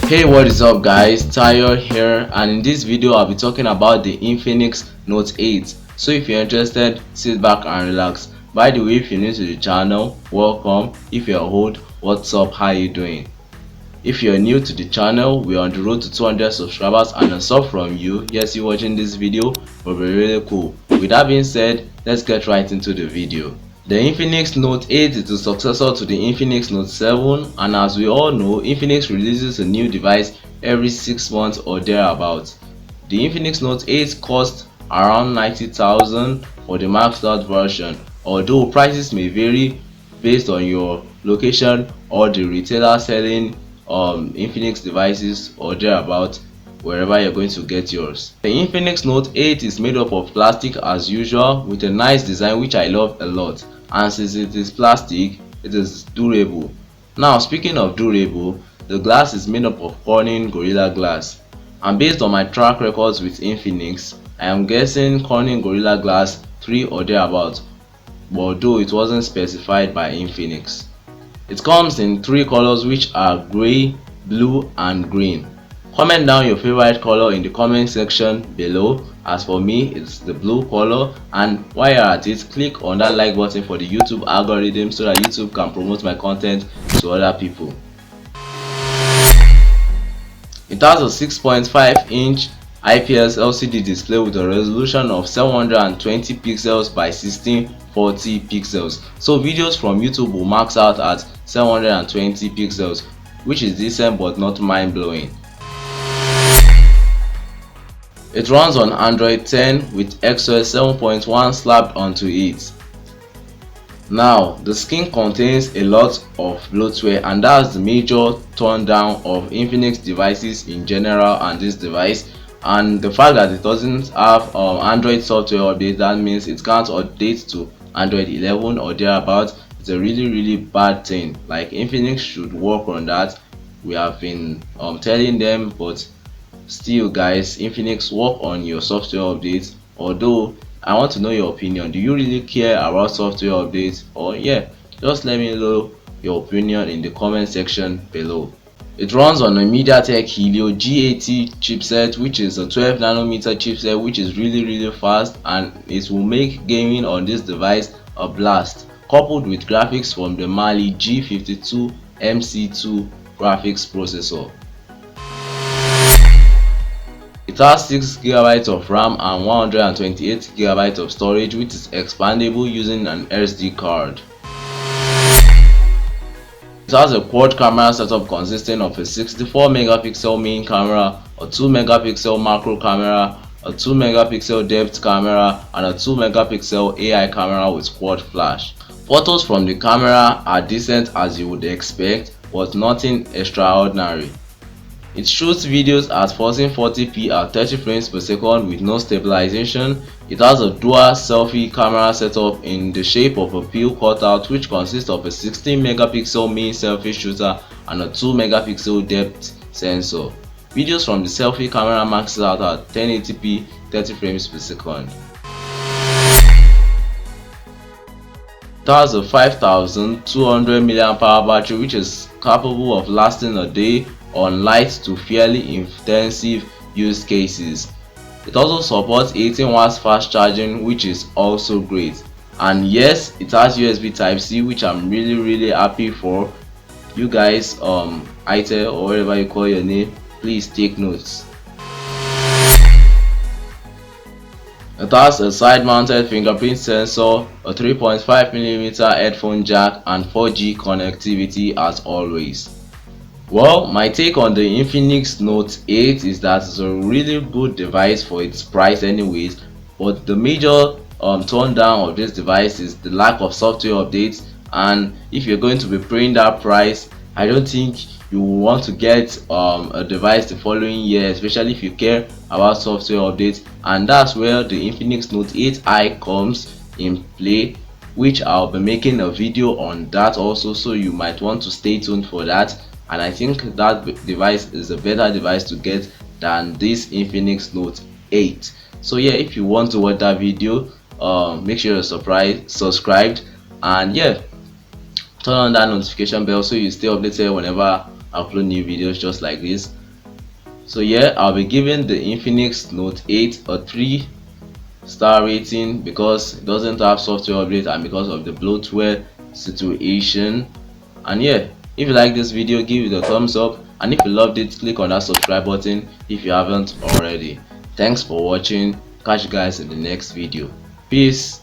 Hey, what is up guys, Tayo here, and in this video I'll be talking about the Infinix Note 8. So if you're interested, sit back and relax. By the way, if you're new to the channel, welcome. If you're old, what's up, how you doing? If you're new to the channel, we're on the road to 200 subscribers, and a sub from you, yes, you watching this video, will be really cool. With that being said, let's get right into the video. The Infinix Note 8 is the successor to the Infinix Note 7, and as we all know, Infinix releases a new device every 6 months or thereabouts. The Infinix Note 8 costs around 90,000 for the maxed out version, although prices may vary based on your location or the retailer selling Infinix devices or thereabouts, wherever you're going to get yours. The Infinix Note 8 is made up of plastic as usual, with a nice design which I love a lot, and since it is plastic, it is durable. Now, speaking of durable, the glass is made up of Corning Gorilla Glass, and based on my track records with Infinix, I am guessing Corning Gorilla Glass 3 or thereabouts, although it wasn't specified by Infinix. It comes in 3 colors, which are grey, blue and green. Comment down your favorite color in the comment section below. As for me, it's the blue color, and while you're at it, click on that like button for the YouTube algorithm so that YouTube can promote my content to other people. It has a 6.5-inch IPS LCD display with a resolution of 720 pixels by 1640 pixels. So videos from YouTube will max out at 720 pixels, which is decent but not mind-blowing. It runs on Android 10 with XOS 7.1 slapped onto it. Now, the skin contains a lot of bloatware, and that's the major turn down of Infinix devices in general and this device. And the fact that it doesn't have Android software update, that means it can't update to Android 11 or thereabouts. It's a really bad thing. Like, Infinix should work on that. We have been telling them, but still guys, Infinix, work on your software updates. Although I want to know your opinion. Do you really care about software updates? Or yeah, just let me know your opinion in the comment section below. It runs on a MediaTek Helio G80 chipset, which is a 12nm chipset, which is really fast, and it will make gaming on this device a blast, coupled with graphics from the Mali G52 MC2 graphics processor. It has 6GB of RAM and 128GB of storage, which is expandable using an SD card. It has a quad camera setup consisting of a 64MP main camera, a 2MP macro camera, a 2MP depth camera, and a 2MP AI camera with quad flash. Photos from the camera are decent as you would expect, but nothing extraordinary. It shoots videos at 1440p at 30 frames per second with no stabilization. It has a dual selfie camera setup in the shape of a peel cutout, which consists of a 16MP main selfie shooter and a 2MP depth sensor. Videos from the selfie camera maxes out at 1080p 30 frames per second. It has a 5200mAh battery, which is capable of lasting a day on light to fairly intensive use cases. It also supports 18 watts fast charging, which is also great. And yes, it has USB Type-C, which I'm really happy for. You guys, Itel or whatever you call your name, please take notes. It has a side-mounted fingerprint sensor, a 3.5mm headphone jack, and 4G connectivity as always. Well, my take on the Infinix Note 8 is that it's a really good device for its price anyways, but the major turn down of this device is the lack of software updates. And if you're going to be paying that price, I don't think you will want to get a device the following year, especially if you care about software updates. And that's where the Infinix Note 8i comes in play, which I'll be making a video on that also, so you might want to stay tuned for that. And I think that device is a better device to get than this Infinix Note 8. So yeah, if you want to watch that video, make sure you're subscribed, and yeah, turn on that notification bell so you stay updated whenever upload new videos just like this. So yeah, I'll be giving the Infinix Note 8 a 3-star rating because it doesn't have software update and because of the bloatware situation. And yeah, if you like this video, give it a thumbs up, and if you loved it, click on that subscribe button if you haven't already. Thanks for watching. Catch you guys in the next video. Peace.